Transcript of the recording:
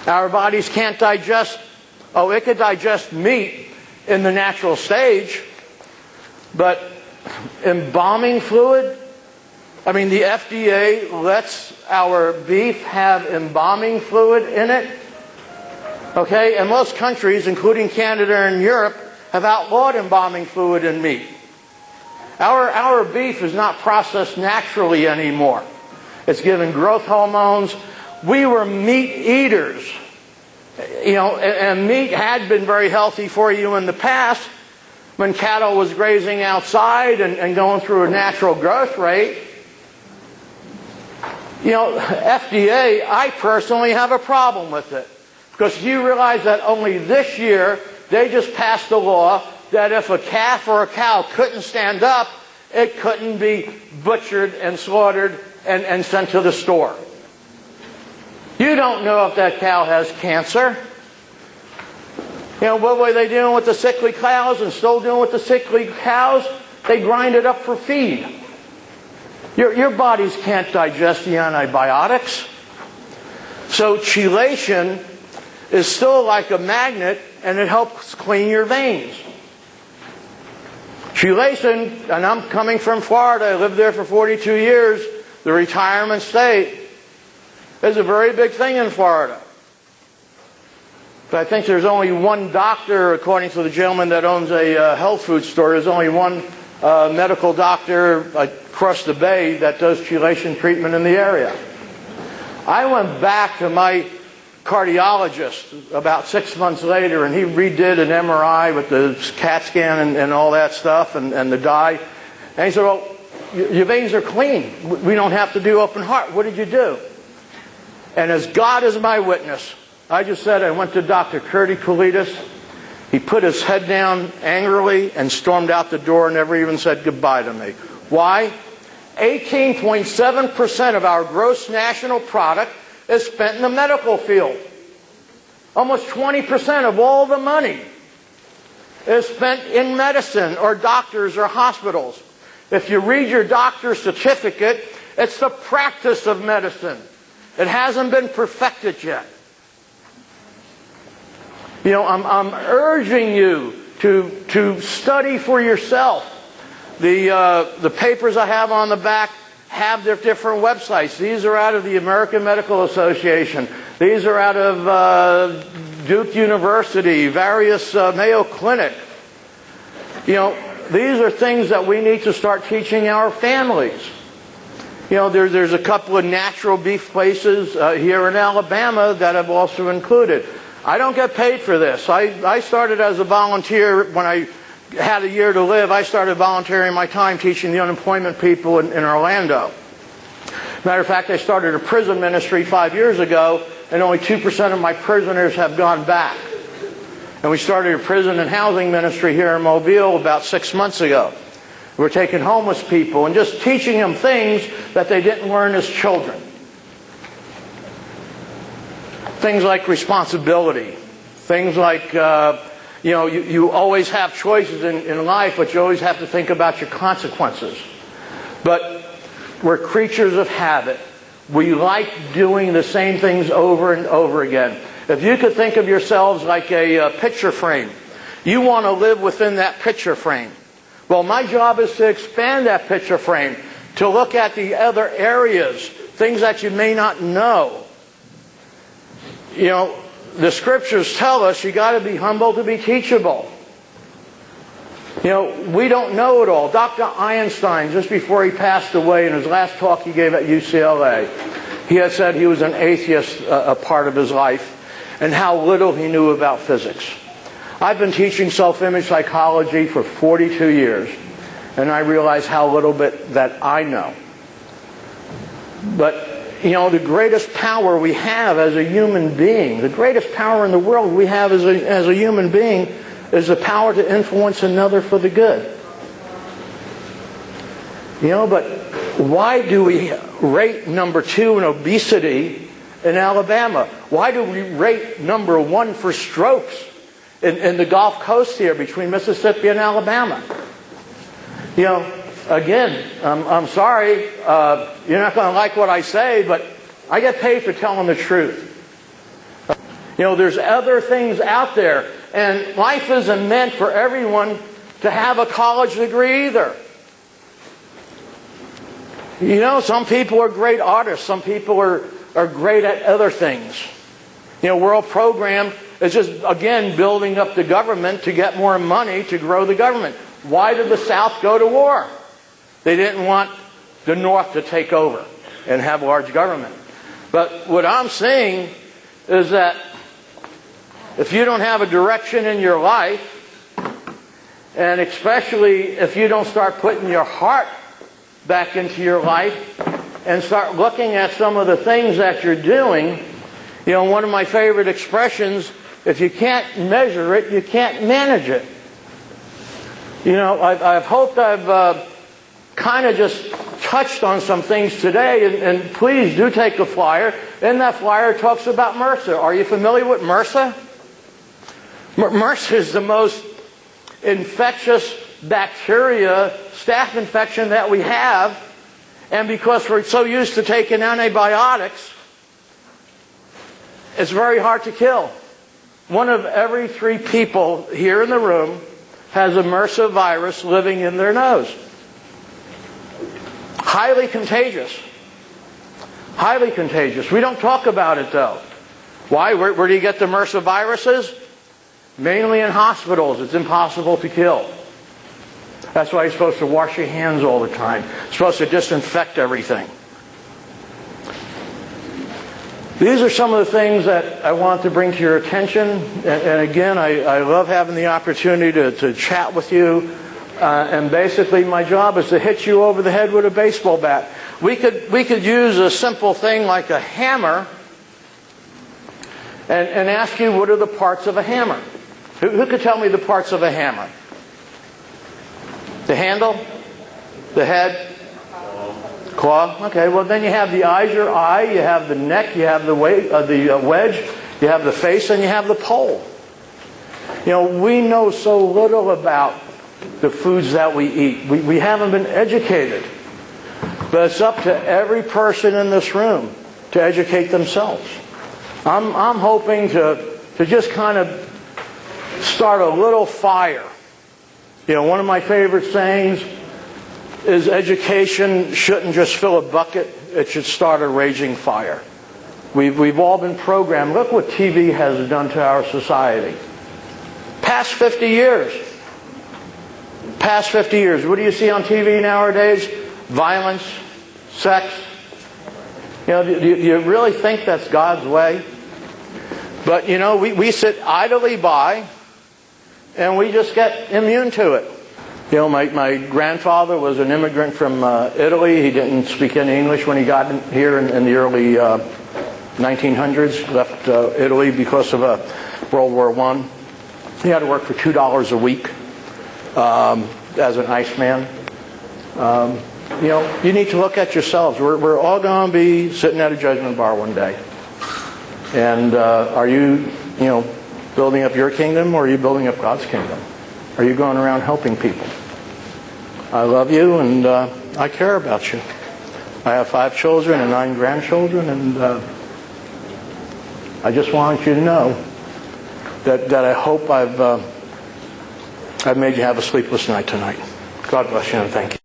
Our bodies can't digest, it could digest meat in the natural stage, but embalming fluid, the FDA lets our beef have embalming fluid in it. Okay, and most countries, including Canada and Europe, have outlawed embalming fluid in meat. Our beef is not processed naturally anymore. It's given growth hormones. We were meat eaters. And meat had been very healthy for you in the past when cattle was grazing outside and going through a natural growth rate. FDA, I personally have a problem with it. Because you realize that only this year, they just passed a law that if a calf or a cow couldn't stand up, it couldn't be butchered and slaughtered and sent to the store. You don't know if that cow has cancer. What were they doing with the sickly cows and still doing with the sickly cows? They grind it up for feed. Your bodies can't digest the antibiotics. So chelation is still like a magnet, and it helps clean your veins. Chelation, and I'm coming from Florida, I lived there for 42 years, the retirement state, is a very big thing in Florida. But I think there's only one doctor, according to the gentleman that owns a health food store, there's only one medical doctor across the bay that does chelation treatment in the area. I went back to my cardiologist about 6 months later, and he redid an MRI with the CAT scan and all that stuff and the dye. And he said, well, your veins are clean. We don't have to do open heart. What did you do? And as God is my witness, I just said I went to Dr. Curdy Koulitis. He put his head down angrily and stormed out the door and never even said goodbye to me. Why? 18.7% of our gross national product is spent in the medical field. Almost 20% of all the money is spent in medicine or doctors or hospitals. If you read your doctor's certificate, it's the practice of medicine. It hasn't been perfected yet. I'm urging you to study for yourself. The papers I have on the back have their different websites. These are out of the American Medical Association. These are out of Duke University, various Mayo Clinic. These are things that we need to start teaching our families. There's a couple of natural beef places here in Alabama that I've also included. I don't get paid for this. I started as a volunteer when I had a year to live. I started volunteering my time teaching the unemployment people in Orlando. Matter of fact, I started a prison ministry 5 years ago, and only 2% of my prisoners have gone back. And we started a prison and housing ministry here in Mobile about 6 months ago. We're taking homeless people and just teaching them things that they didn't learn as children. Things like responsibility. Things like, you always have choices in life, but you always have to think about your consequences. But we're creatures of habit. We like doing the same things over and over again. If you could think of yourselves like a picture frame, you want to live within that picture frame. Well, my job is to expand that picture frame, to look at the other areas, things that you may not know. The scriptures tell us you got to be humble to be teachable. We don't know it all. Dr. Einstein, just before he passed away, in his last talk he gave at UCLA, he had said he was an atheist a part of his life, and how little he knew about physics. I've been teaching self-image psychology for 42 years, and I realize how little bit that I know. But the greatest power we have as a human being, the greatest power in the world we have as a human being is the power to influence another for the good. But why do we rate number 2 in obesity in Alabama? Why do we rate number 1 for strokes in the Gulf Coast here between Mississippi and Alabama? Again, I'm sorry, you're not going to like what I say, but I get paid for telling the truth. You know, there's other things out there. And life isn't meant for everyone to have a college degree either. You know, some people are great artists. Some people are great at other things. You know, World Program is just, again, building up the government to get more money to grow the government. Why did the South go to war? They didn't want the North to take over and have large government. But what I'm saying is that if you don't have a direction in your life, and especially if you don't start putting your heart back into your life and start looking at some of the things that you're doing, you know, one of my favorite expressions, if you can't measure it, you can't manage it. You know, I've hoped I've kind of just touched on some things today, and please do take a flyer. In that flyer it talks about MRSA. Are you familiar with MRSA? MRSA is the most infectious bacteria, staph infection that we have, and because we're so used to taking antibiotics, it's very hard to kill. One of every 3 people here in the room has a MRSA virus living in their nose. Highly contagious. Highly contagious. We don't talk about it though. Why? Where do you get the MRSA viruses? Mainly in hospitals. It's impossible to kill. That's why you're supposed to wash your hands all the time. You're supposed to disinfect everything. These are some of the things that I want to bring to your attention. And again, I love having the opportunity to chat with you. And basically my job is to hit you over the head with a baseball bat. We could use a simple thing like a hammer and ask you, what are the parts of a hammer? Who could tell me the parts of a hammer? The handle? The head? Claw? Okay, well then you have the eyes, your eye, you have the neck, you have the wedge, you have the face, and you have the pole. You know, we know so little about the foods that we eat. We haven't been educated. But it's up to every person in this room to educate themselves. I'm hoping to just kind of start a little fire. You know, one of my favorite sayings is education shouldn't just fill a bucket, it should start a raging fire. We've all been programmed. Look what TV has done to our society. Past 50 years. Past 50 years. What do you see on TV nowadays? Violence, sex. You know, do you really think that's God's way? But, you know, we sit idly by and we just get immune to it. You know, my grandfather was an immigrant from Italy. He didn't speak any English when he got here in the early 1900s. Left Italy because of World War I. He had to work for $2 a week as an Iceman. You know, you need to look at yourselves. We're all going to be sitting at a judgment bar one day. And are you know, building up your kingdom, or are you building up God's kingdom? Are you going around helping people? I love you, and I care about you. I have 5 children and 9 grandchildren, and I just want you to know that I hope I've made you have a sleepless night tonight. God bless you, and thank you.